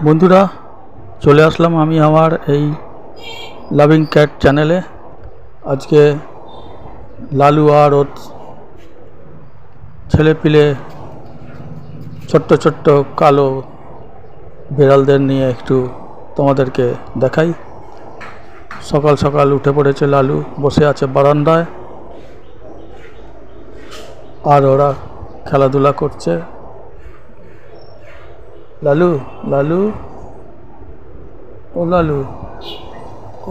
বন্ধুরা চলে আসলাম আমি আমার এই লাভিং ক্যাট চ্যানেলে। আজকে লালু আর ওর ছেলেপিলে ছোট্ট ছোট্ট কালো বিড়ালদের নিয়ে একটু তোমাদেরকে দেখাই। সকাল সকাল উঠে পড়েছে লালু, বসে আছে বারান্দায় আর ওরা খেলাধুলা করছে। লালু লালু ও লালু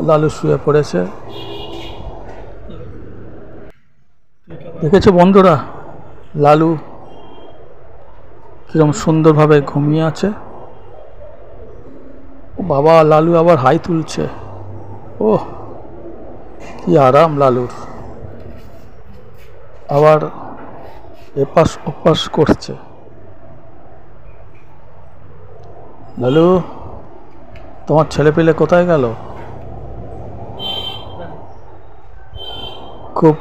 লালু শুয়ে পড়েছে। দেখেছো বন্ধুরা, লালু কিরম সুন্দরভাবে ঘুমিয়ে আছে। ও বাবা, লালু আবার হাই তুলছে। ওহ, কি আরাম লালুর। আবার এপাশ ওপাশ করছে। লালু, তোমার ছেলেপিলে কোথায় গেল? খুব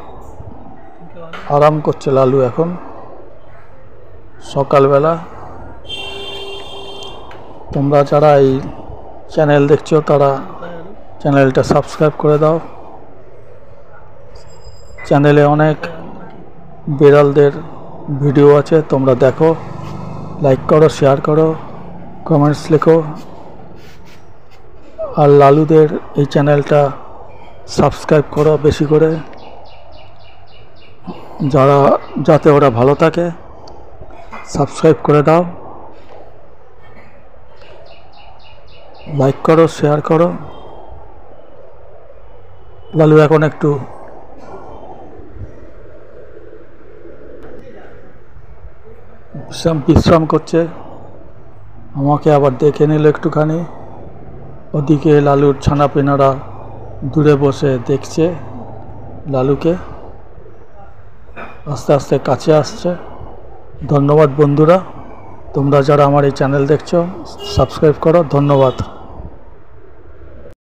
আরাম করছে লালু এখন সকালবেলা। তোমরা যারা এই চ্যানেল দেখছো তারা চ্যানেলটা সাবস্ক্রাইব করে দাও। চ্যানেলে অনেক বিড়ালদের ভিডিও আছে, তোমরা দেখো, লাইক করো, শেয়ার করো, কমেন্টস লেখো। আর লালুদের এই চ্যানেলটা সাবস্ক্রাইব করো বেশি করে, যাতে ওরা ভালো থাকে। সাবস্ক্রাইব করে দাও, লাইক করো, শেয়ার করো। লালু এখন একটু বিশ্রাম করছে। আমাকে আবার দেখে নিল একটুখানি। ওদিকে লালুর ছানাপেনারা দূরে বসে দেখছে লালুকে। আস্তে আস্তে কাছে আসছে। ধন্যবাদ বন্ধুরা, তোমরা যারা আমার এই চ্যানেল দেখছো সাবস্ক্রাইব করো। ধন্যবাদ।